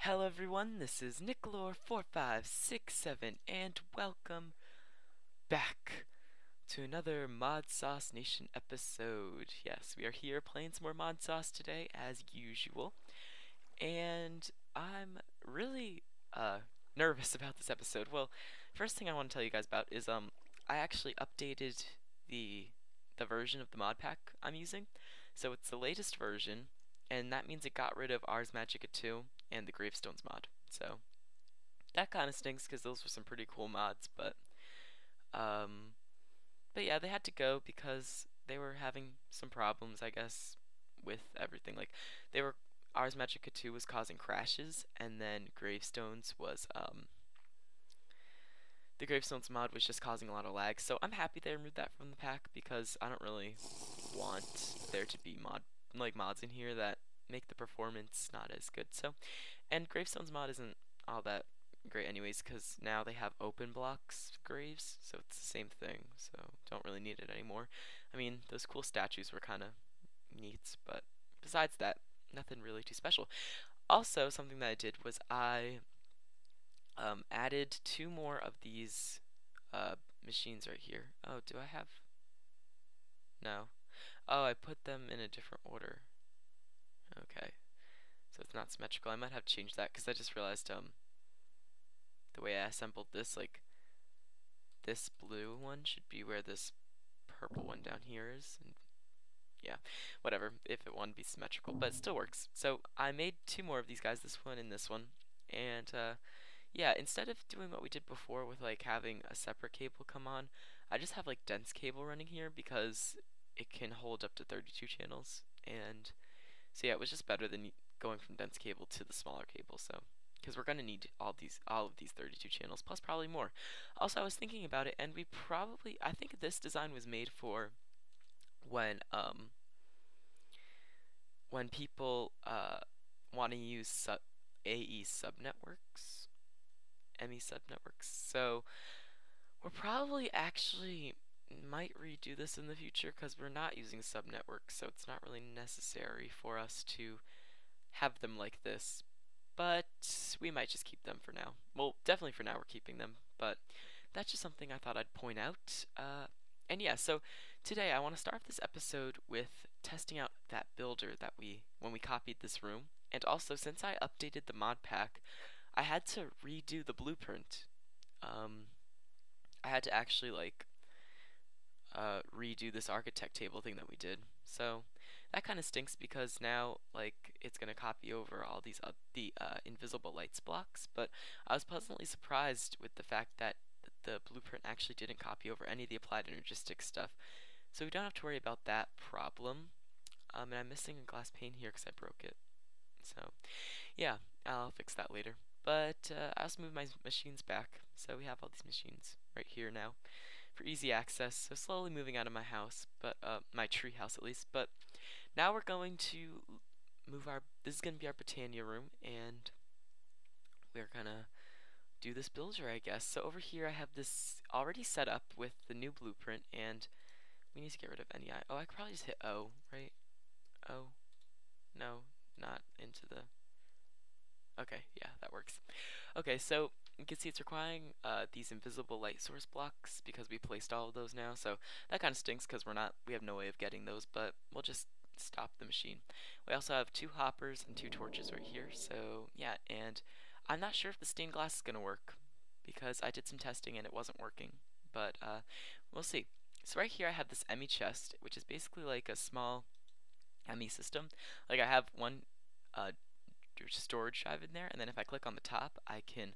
Hello everyone, this is Nicolor4567 and welcome back to another ModsauceNation episode. Yes, we are here playing some more Modsauce today as usual, and I'm really nervous about this episode. Well, first thing I want to tell you guys about is I actually updated the version of the mod pack I'm using. So it's the latest version, and that means it got rid of Ars Magica 2 and the Gravestones mod. So that kind of stinks because those were some pretty cool mods, um, but yeah, they had to go because they were having some problems, I guess, with everything. Like they were Ars Magica 2 was causing crashes, and then Gravestones was the Gravestones mod was just causing a lot of lag. So I'm happy they removed that from the pack because I don't really want there to be mods in here that make the performance not as good. So, and Gravestones mod isn't all that great anyways because now they have open blocks graves, so it's the same thing. So don't really need it anymore. I mean, those cool statues were kind of neat, but besides that, nothing really too special. Also, something that I did was I added two more of these machines right here. Oh, do I have? No. Oh, I put them in a different order. Okay. So it's not symmetrical. I might have to change that because I just realized the way I assembled this, like this blue one should be where this purple one down here is. And yeah, whatever, if it wanted to be symmetrical, but it still works. So I made two more of these guys, this one and this one. And yeah, instead of doing what we did before with like having a separate cable come on, I just have like dense cable running here because it can hold up to 32 channels. And so yeah, it was just better than going from dense cable to the smaller cable. So because we're gonna need all of these 32 channels plus probably more. Also, I was thinking about it, and I think this design was made for when people want to use AE subnetworks, ME subnetworks. So we're probably actually might redo this in the future because we're not using subnetworks, so it's not really necessary for us to have them like this. But we might just keep them for now. Well, definitely for now we're keeping them, but that's just something I thought I'd point out. And yeah, so today I want to start this episode with testing out that builder that when we copied this room. And also, since I updated the mod pack, I had to redo the blueprint. Um, I had to actually like redo this architect table thing that we did. So that kind of stinks because now like it's gonna copy over all these invisible lights blocks. But I was pleasantly surprised with the fact that the blueprint actually didn't copy over any of the applied energistic stuff. So we don't have to worry about that problem. And I'm missing a glass pane here because I broke it. So yeah, I'll fix that later. But I also moved my machines back, so we have all these machines right here now for easy access. So slowly moving out of my house, but my tree house at least. But now we're going to move our. This is going to be our Britannia room, and we're gonna do this builder, I guess. So over here, I have this already set up with the new blueprint, and we need to get rid of any. Oh, I could probably just hit O, right? O. No, not into the. Okay, yeah, that works. Okay, so you can see it's requiring these invisible light source blocks because we placed all of those now. So that kind of stinks because we have no way of getting those, but we'll just stop the machine. We also have two hoppers and two torches right here. So yeah, and I'm not sure if the stained glass is gonna work because I did some testing and it wasn't working, but we'll see. So right here I have this ME chest, which is basically like a small ME system. Like I have one uh, storage drive in there, and then if I click on the top, I can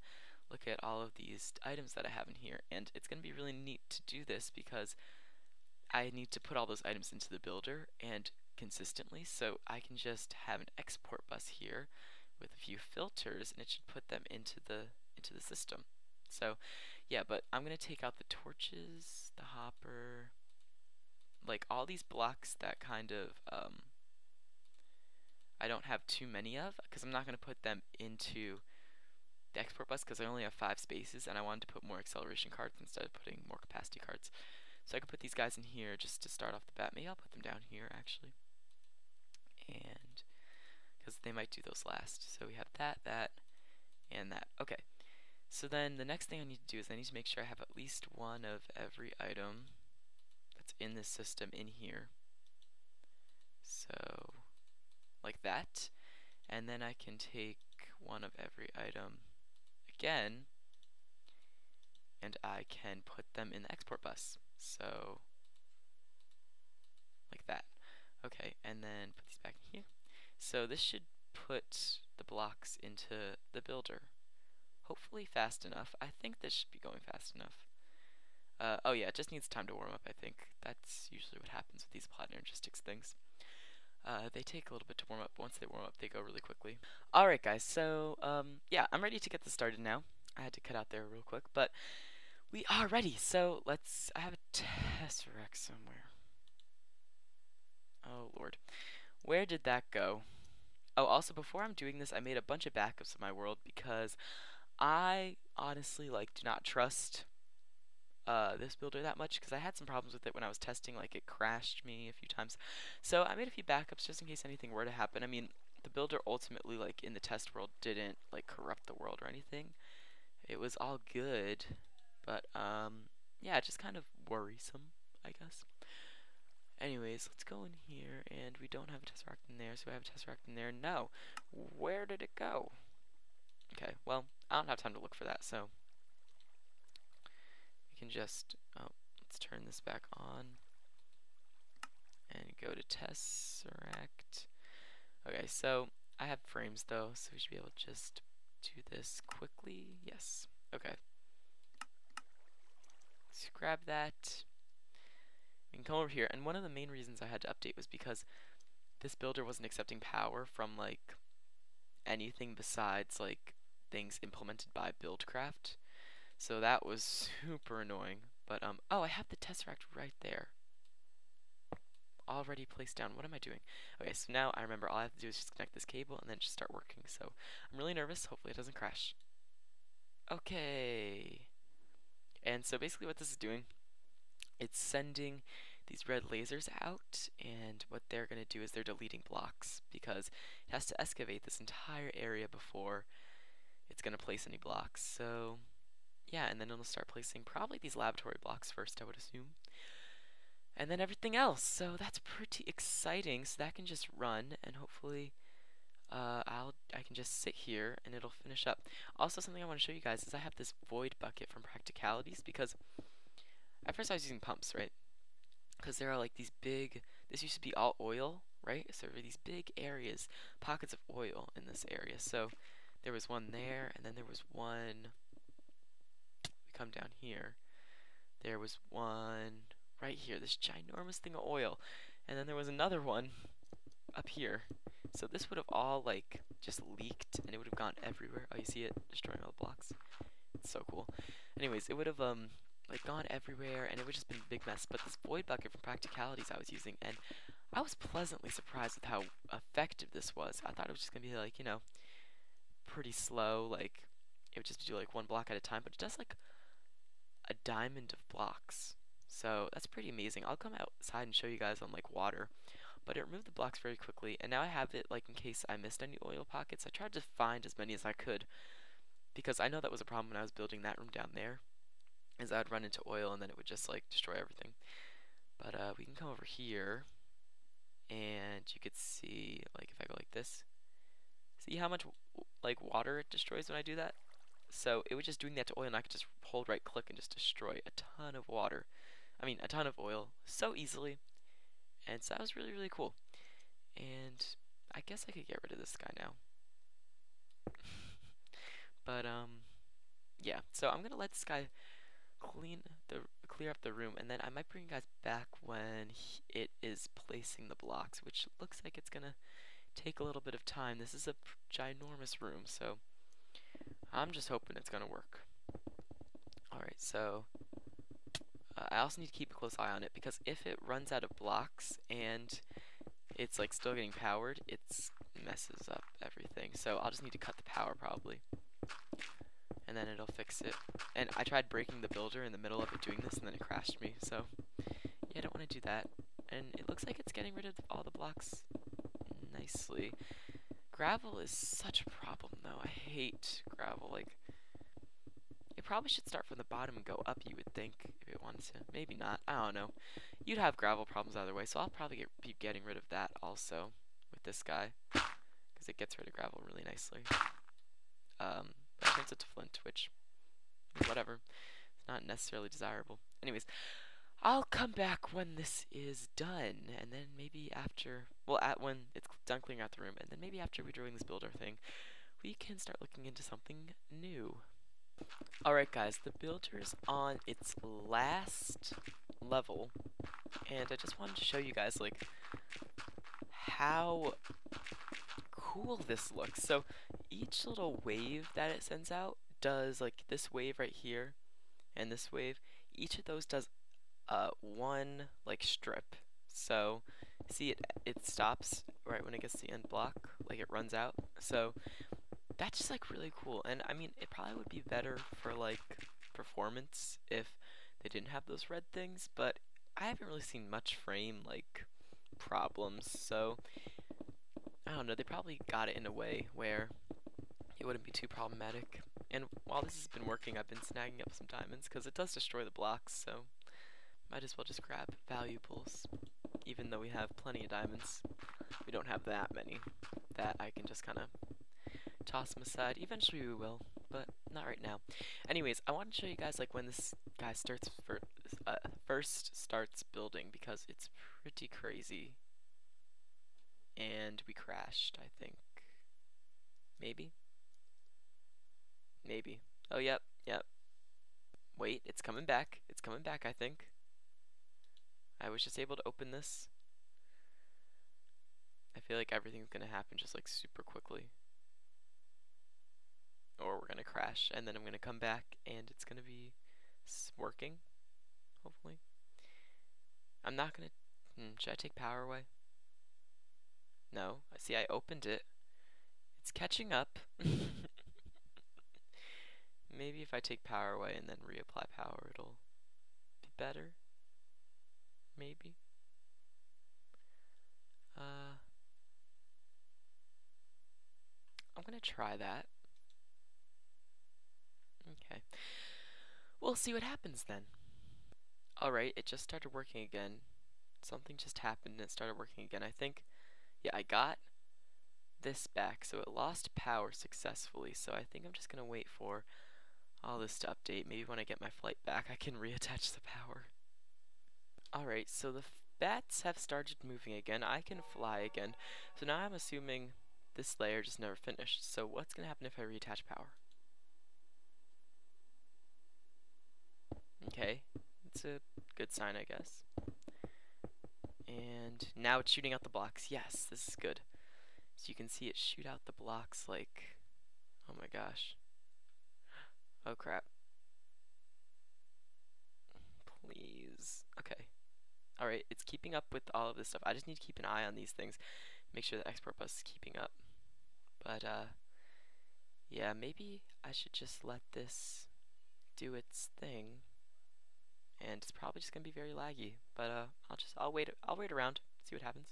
look at all of these items that I have in here. And it's going to be really neat to do this because I need to put all those items into the builder and consistently, so I can just have an export bus here with a few filters, and it should put them into the system. So yeah, but I'm going to take out the torches, the hopper, like all these blocks that kind of I don't have too many of, because I'm not going to put them into the export bus because I only have 5 spaces, and I wanted to put more acceleration cards instead of putting more capacity cards. So I could put these guys in here just to start off the bat. Maybe I'll put them down here actually, and because they might do those last. So we have that, and that. Okay. So then the next thing I need to do is I need to make sure I have at least one of every item that's in this system in here. So like that. And then I can take one of every item again, and I can put them in the export bus. So like that. Okay, and then put these back in here. So this should put the blocks into the builder. Hopefully fast enough. I think this should be going fast enough. Oh yeah, it just needs time to warm up, I think. That's usually what happens with these plot energistics things. They take a little bit to warm up. Once they warm up, they go really quickly. Alright guys, so yeah, I'm ready to get this started now. I had to cut out there real quick, but we are ready. So I have a tesseract somewhere. Oh lord. Where did that go? Oh, also before I'm doing this, I made a bunch of backups of my world because I honestly do not trust this builder that much because I had some problems with it when I was testing. Like, it crashed me a few times. So I made a few backups just in case anything were to happen. I mean, the builder ultimately, in the test world, didn't corrupt the world or anything. It was all good, but yeah, just kind of worrisome, I guess. Anyways, let's go in here, and we don't have a tesseract in there, so I have a tesseract in there. No, where did it go? Okay, well, I don't have time to look for that, so we can just, let's turn this back on and go to tesseract. Okay, so I have frames though, so we should be able to just do this quickly. Yes, okay. Let's grab that. We can come over here, and one of the main reasons I had to update was because this builder wasn't accepting power from anything besides things implemented by Buildcraft. So that was super annoying. But oh, I have the tesseract right there, already placed down. What am I doing? Okay, so now I remember all I have to do is just connect this cable and then just start working. So I'm really nervous. Hopefully it doesn't crash. Okay. And so basically what this is doing, it's sending these red lasers out, and what they're going to do is they're deleting blocks because it has to excavate this entire area before it's going to place any blocks. So yeah, and then it'll start placing probably these laboratory blocks first, I would assume, and then everything else. So that's pretty exciting. So that can just run, and hopefully I can just sit here and it'll finish up. Also, something I want to show you guys is I have this void bucket from Practicalities, because at first I was using pumps, right? Because there are these big, this used to be all oil, right? So there were these big areas, pockets of oil in this area. So there was one there, and then there was one, we come down here, there was one right here, this ginormous thing of oil, and then there was another one up here. So this would have all just leaked, and it would have gone everywhere. Oh, you see it destroying all the blocks? It's so cool. Anyways, it would have gone everywhere, and it would just been a big mess. But this void bucket from Practicalities I was using, and I was pleasantly surprised with how effective this was. I thought it was just gonna be you know, pretty slow. It would just do one block at a time, but it does a diamond of blocks. So that's pretty amazing. I'll come outside and show you guys on water. But it removed the blocks very quickly, and now I have it in case I missed any oil pockets. I tried to find as many as I could, because I know that was a problem when I was building that room down there, is I'd run into oil and then it would just destroy everything. But we can come over here, and you could see if I go like this, see how much water it destroys when I do that? So it was just doing that to oil, and I could just hold right click and just destroy a ton of water. I mean, a ton of oil so easily. And so that was really, really cool. And I guess I could get rid of this guy now. But yeah. So I'm gonna let this guy clear up the room, and then I might bring you guys back when it is placing the blocks, which looks like it's gonna take a little bit of time. This is a ginormous room, so I'm just hoping it's gonna work. All right. So I also need to keep a close eye on it, because if it runs out of blocks and it's still getting powered, it messes up everything. So I'll just need to cut the power probably, and then it'll fix it. And I tried breaking the builder in the middle of it doing this, and then it crashed me. So yeah, I don't want to do that. And it looks like it's getting rid of all the blocks nicely. Gravel is such a problem though. I hate gravel. Like, it probably should start from the bottom and go up, you would think, if it wanted to. Maybe not. I don't know. You'd have gravel problems either way, so I'll probably be getting rid of that also with this guy, because it gets rid of gravel really nicely. But turns it to flint, which, whatever. It's not necessarily desirable. Anyways, I'll come back when this is done, and then maybe after, well, when it's done clearing out the room, and then maybe after we're doing this builder thing, we can start looking into something new. Alright guys, the builder's on its last level, and I just wanted to show you guys, like, how cool this looks. So, each little wave that it sends out does, like, this wave right here, and this wave, each of those does one, like, strip. So, see, it stops right when it gets to the end block, like, it runs out. So, that's just, like, really cool. And, I mean, it probably would be better for, like, performance if they didn't have those red things, but I haven't really seen much frame, like, problems. So, I don't know, they probably got it in a way where it wouldn't be too problematic. And while this has been working, I've been snagging up some diamonds, because it does destroy the blocks, so might as well just grab valuables. Even though we have plenty of diamonds, we don't have that many that I can just kind of toss them aside. Eventually we will, but not right now. Anyways, I want to show you guys, like, when this guy first starts building, because it's pretty crazy. And we crashed, I think. Maybe? Maybe. Oh, yep. Wait, it's coming back. It's coming back, I think. I was just able to open this. I feel like everything's gonna happen just, like, super quickly. Or we're gonna crash, and then I'm gonna come back, and it's gonna be working, hopefully. I'm not gonna... should I take power away? No. See, I opened it. It's catching up. Maybe if I take power away and then reapply power, it'll be better. Maybe. I'm gonna try that. Okay. We'll see what happens then. Alright, it just started working again. Something just happened and it started working again. I think, yeah, I got this back, so it lost power successfully. So I think I'm just gonna wait for all this to update. Maybe when I get my flight back, I can reattach the power. Alright, so the bats have started moving again. I can fly again. So now I'm assuming this layer just never finished. So what's gonna happen if I reattach power? Okay, it's a good sign, I guess. And now it's shooting out the blocks. Yes, this is good. So you can see it shoot out the blocks like, oh my gosh. Oh crap. Please. Okay. Alright, it's keeping up with all of this stuff. I just need to keep an eye on these things. Make sure the export bus is keeping up. But, yeah, maybe I should just let this do its thing. And it's probably just gonna be very laggy. But, I'll wait around, see what happens.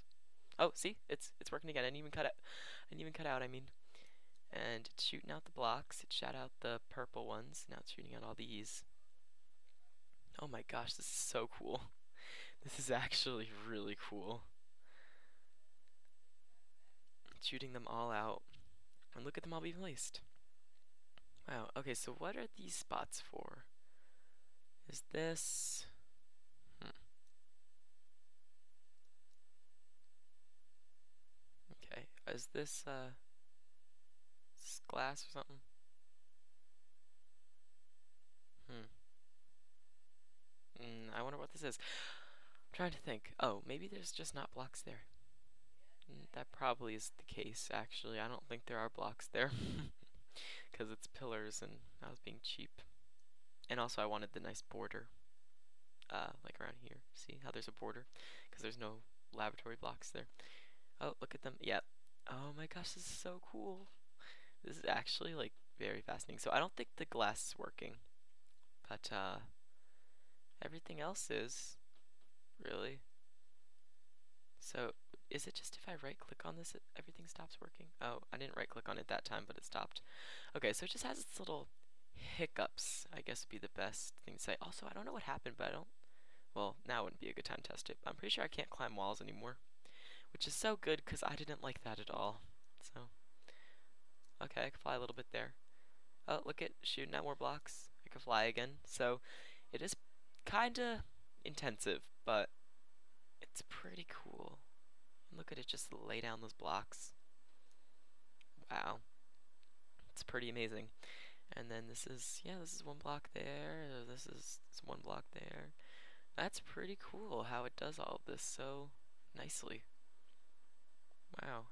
Oh, see? It's working again. I didn't even cut out, I mean. And it's shooting out the blocks. It shot out the purple ones. Now it's shooting out all these. Oh my gosh, this is so cool. This is actually really cool. It's shooting them all out. And look at them all being placed. Wow, okay, so what are these spots for? Is this... Okay, is this glass or something? I wonder what this is. I'm trying to think. Oh, maybe there's just not blocks there. That probably is the case, actually. I don't think there are blocks there. Because it's pillars and I was being cheap. And also I wanted the nice border. Like around here. See how there's a border? Because there's no laboratory blocks there. Oh, look at them. Yep. Oh my gosh, this is so cool. This is actually, like, very fascinating. So I don't think the glass is working. But, everything else is, really. So, is it just if I right click on this, everything stops working? Oh, I didn't right click on it that time, but it stopped. Okay, so it just has its little hiccups, I guess would be the best thing to say. Also, I don't know what happened, but I don't, well, now wouldn't be a good time to test it. I'm pretty sure I can't climb walls anymore, which is so good because I didn't like that at all. So, okay, I can fly a little bit there. Oh, look at shooting at more blocks. I can fly again. So, it is kinda intensive, but it's pretty cool. Look at it just lay down those blocks. Wow. It's pretty amazing. And then this is, yeah, this is one block there. This is one block there. That's pretty cool how it does all of this so nicely. Wow.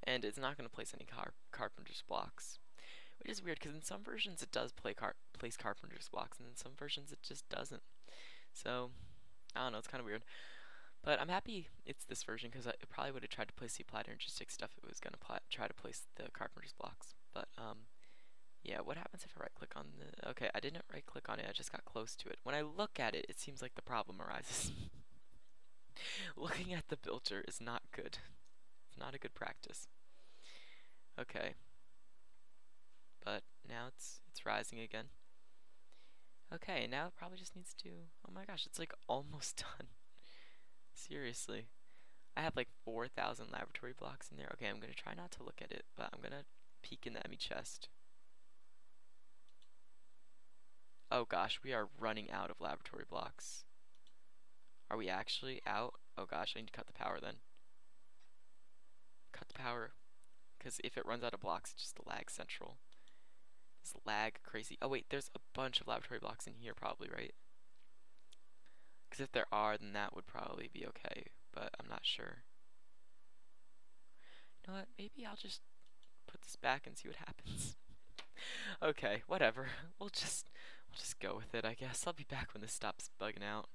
And it's not going to place any carpenter's blocks, which is weird because in some versions it does place carpenter's blocks, and in some versions it just doesn't. So, I don't know, it's kind of weird. But I'm happy it's this version because it probably would have tried to place the applied energy stick stuff if it was going to try to place the carpenter's blocks. But, yeah, what happens if I right click on the... Okay, I didn't right click on it, I just got close to it. When I look at it, it seems like the problem arises. Looking at the builder is not good. It's not a good practice. Okay. But now it's rising again. Okay, now it probably just needs to... Oh my gosh, it's like almost done. Seriously. I have like 4,000 laboratory blocks in there. Okay, I'm going to try not to look at it, but I'm going to peek in the Emmy chest. Oh gosh, we are running out of laboratory blocks. Are we actually out? Oh gosh, I need to cut the power then. Cut the power. Because if it runs out of blocks, it's just lag central. It's lag crazy. Oh wait, there's a bunch of laboratory blocks in here probably, right? Because if there are, then that would probably be okay, but I'm not sure. You know what? Maybe I'll just put this back and see what happens. Okay, whatever. We'll just go with it, I guess. I'll be back when this stops bugging out.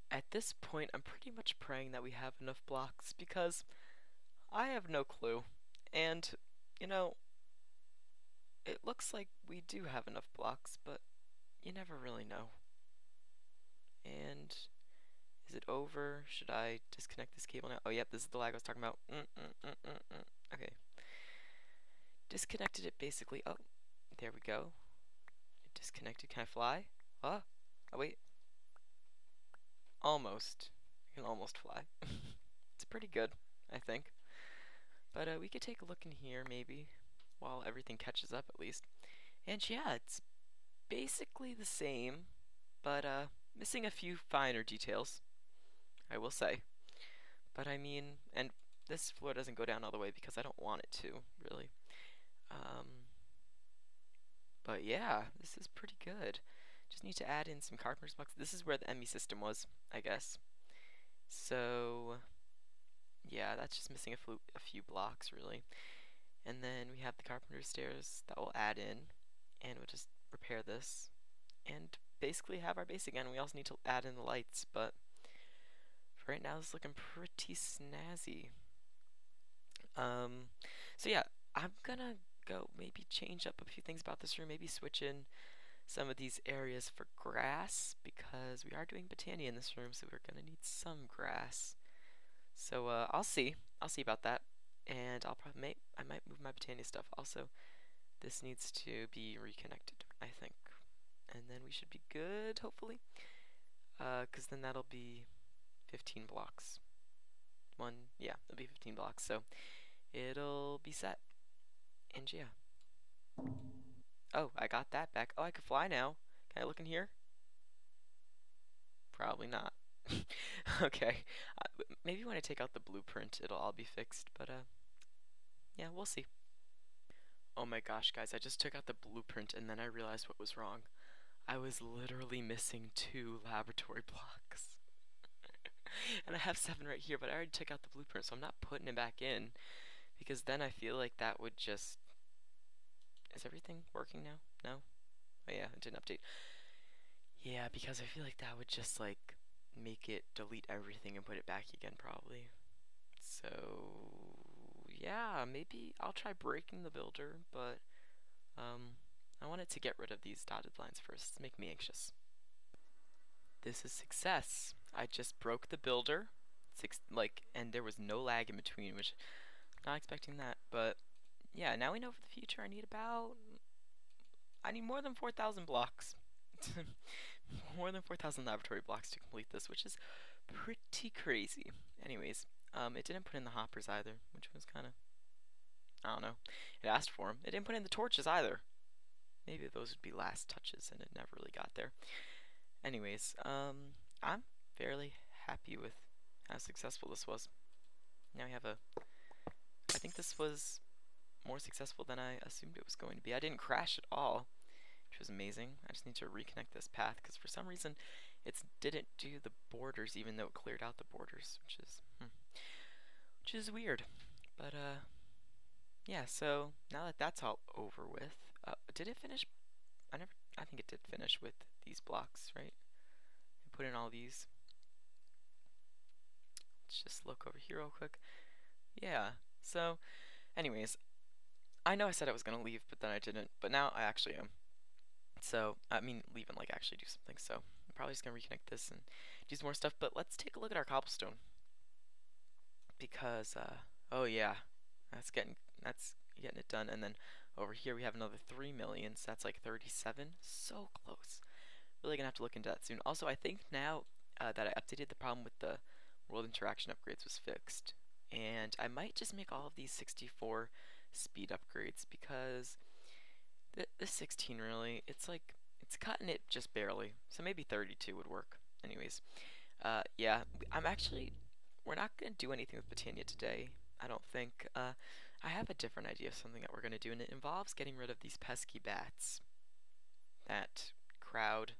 At this point, I'm pretty much praying that we have enough blocks because I have no clue. And, you know, it looks like we do have enough blocks, but you never really know. And is it over? Should I disconnect this cable now? Oh, yep, this is the lag I was talking about. Okay. Disconnected it basically. Oh, there we go. It disconnected. Can I fly? Oh, wait. Almost. I can almost fly. It's pretty good, I think. But we could take a look in here, maybe, while everything catches up at least. And yeah, it's basically the same, but missing a few finer details, I will say. But I mean, and this floor doesn't go down all the way because I don't want it to, really. But yeah, this is pretty good. Just need to add in some carpenter's blocks. This is where the ME system was, I guess. So, yeah, that's just missing a few blocks, really. And then we have the carpenter's stairs that we'll add in, and we'll just repair this, and basically have our base again. We also need to add in the lights, but for right now, this is looking pretty snazzy. So yeah, I'm gonna go maybe change up a few things about this room, maybe switch in some of these areas for grass, because we are doing botany in this room, so we're gonna need some grass. So I'll see about that, and I might move my botany stuff. Also, this needs to be reconnected, I think, and then we should be good, hopefully, because then that'll be 15 blocks. Yeah, it'll be 15 blocks, so it'll be set. And yeah. Oh, I got that back. Oh, I can fly now. Can I look in here? Probably not. Okay. Maybe when I take out the blueprint, it'll all be fixed, but yeah, we'll see. Oh my gosh, guys, I just took out the blueprint and then I realized what was wrong. I was literally missing 2 laboratory blocks. And I have 7 right here, but I already took out the blueprint, so I'm not putting it back in, because then I feel like that would just... Is everything working now? No? Oh yeah, it didn't update. Yeah, because I feel like that would just, like, make it delete everything and put it back again, probably. So... yeah, maybe I'll try breaking the builder, but I wanted to get rid of these dotted lines first. It's making me anxious. This is success. I just broke the builder, and there was no lag in between, which not expecting that. But yeah, now we know for the future I need more than 4,000 blocks. More than 4,000 laboratory blocks to complete this, which is pretty crazy. Anyways, it didn't put in the hoppers either, which was kind of, I don't know. It asked for them. It didn't put in the torches either. Maybe those would be last touches, and it never really got there. Anyways, I'm fairly happy with how successful this was. Now we have I think this was more successful than I assumed it was going to be. I didn't crash at all, which was amazing. I just need to reconnect this path, because for some reason it didn't do the borders, even though it cleared out the borders, which is weird. But yeah, so now that that's all over with, did it finish? I think it did finish with these blocks, right? And put in all these. Let's just look over here real quick. Yeah, so anyways, I know I said I was gonna leave, but then I didn't, but now I actually am. So, I mean, leave and like actually do something, so I'm probably just gonna reconnect this and do some more stuff, but let's take a look at our cobblestone. Because, oh yeah, that's getting it done, and then over here we have another 3 million, so that's like 37, so close. Really gonna have to look into that soon. Also, I think now that I updated, the problem with the world interaction upgrades was fixed, and I might just make all of these 64 speed upgrades, because the 16 really, it's cutting it just barely, so maybe 32 would work. Anyways, yeah, we're not gonna do anything with Botania today, I don't think. I have a different idea of something that we're gonna do, and it involves getting rid of these pesky bats that crowd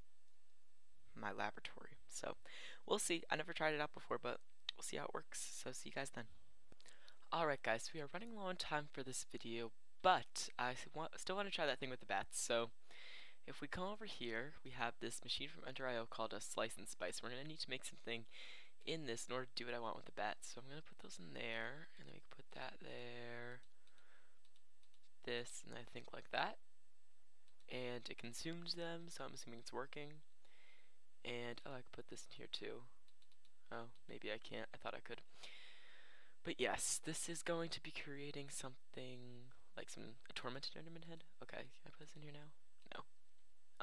my laboratory. So we'll see. I never tried it out before, but we'll see how it works. So see you guys then. Alright guys, we are running low on time for this video, but I still want to try that thing with the bats. So if we come over here, we have this machine from Ender.io called a Slice and Spice. We're going to need to make something in this in order to do what I want with the bats. So I'm going to put those in there, and then we can put that there, this, and I think like that. And it consumed them, so I'm assuming it's working. And, oh, I could put this in here too. Oh, maybe I can't. I thought I could. But yes, this is going to be creating something like a tormented enderman head. Okay, can I put this in here now? No.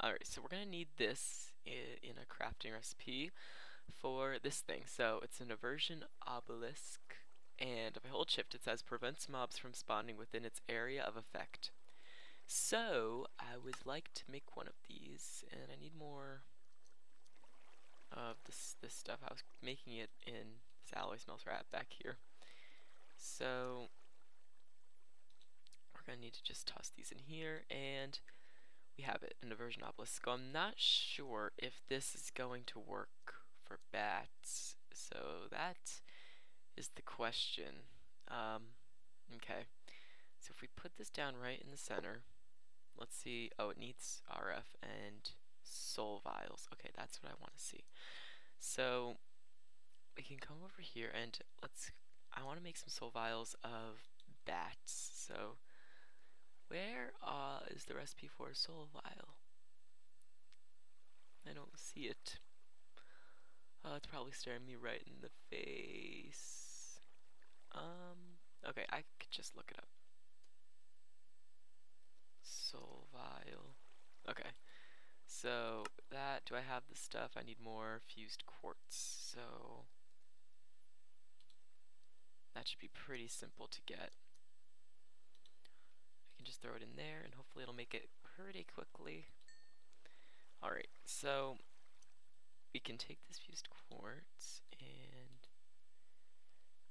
Alright, so we're going to need this in a crafting recipe for this thing. So it's an aversion obelisk, and if I hold shift it says prevents mobs from spawning within its area of effect. So I would like to make one of these, and I need more of this stuff. I was making it in this alloy smelter app back here. So we're gonna need to just toss these in here, and we have it, an aversion obelisk. So I'm not sure if this is going to work for bats, so that is the question. Okay, so if we put this down right in the center, let's see. Oh, it needs RF and soul vials. Okay, that's what I want to see. So we can come over here and I want to make some soul vials of bats. So where is the recipe for a soul vial? I don't see it. Oh, it's probably staring me right in the face. Okay, I could just look it up. Soul vial. Okay. So do I have the stuff? I need more fused quartz. So that should be pretty simple to get. I can just throw it in there and hopefully it'll make it pretty quickly. Alright, so we can take this fused quartz and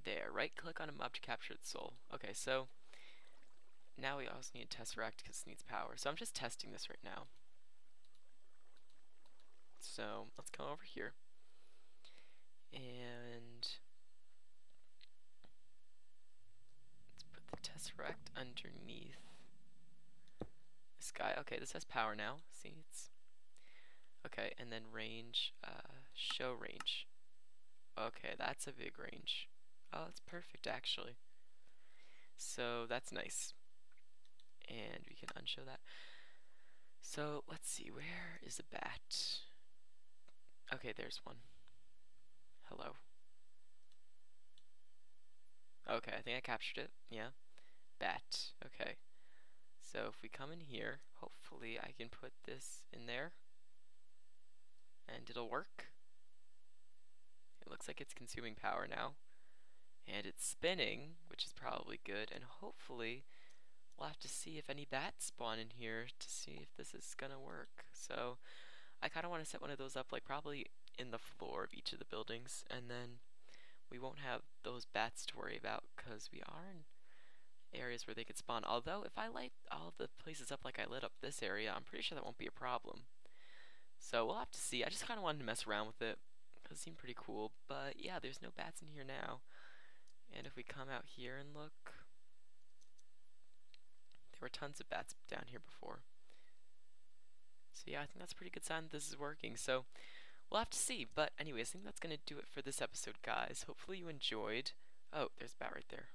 there, right click on a mob to capture its soul. Okay, so now we also need a tesseract because it needs power. So I'm just testing this right now. So let's come over here and let's put the tesseract underneath this guy. Okay, this has power now. See, it's okay, and then range, show range. Okay, that's a big range. Oh, it's perfect actually. So that's nice. And we can unshow that. So let's see, where is the bat? Okay, there's one. Hello. Okay, I think I captured it. Yeah. Bat. Okay. So if we come in here, hopefully I can put this in there and it'll work. It looks like it's consuming power now. And it's spinning, which is probably good. And hopefully we'll have to see if any bats spawn in here to see if this is gonna work. So I kind of want to set one of those up like probably in the floor of each of the buildings, and then we won't have those bats to worry about because we are in areas where they could spawn. Although if I light all of the places up like I lit up this area, I'm pretty sure that won't be a problem. So we'll have to see. I just kind of wanted to mess around with it because it seemed pretty cool. But yeah, there's no bats in here now. And if we come out here and look, there were tons of bats down here before. So yeah, I think that's a pretty good sign that this is working. So we'll have to see. But anyways, I think that's going to do it for this episode, guys. Hopefully you enjoyed. Oh, there's a bat right there.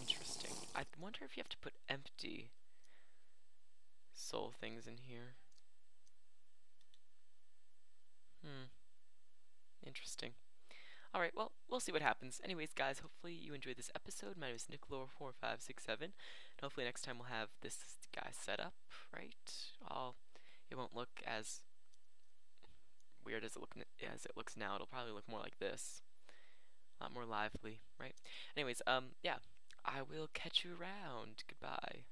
Interesting. I wonder if you have to put empty soul things in here. Interesting. Alright, well, we'll see what happens. Anyways, guys, hopefully you enjoyed this episode. My name is Nicolor4567, and hopefully next time we'll have this guy set up, right? It won't look as weird as it looks now. It'll probably look more like this. A lot more lively, right? Anyways, yeah, I will catch you around. Goodbye.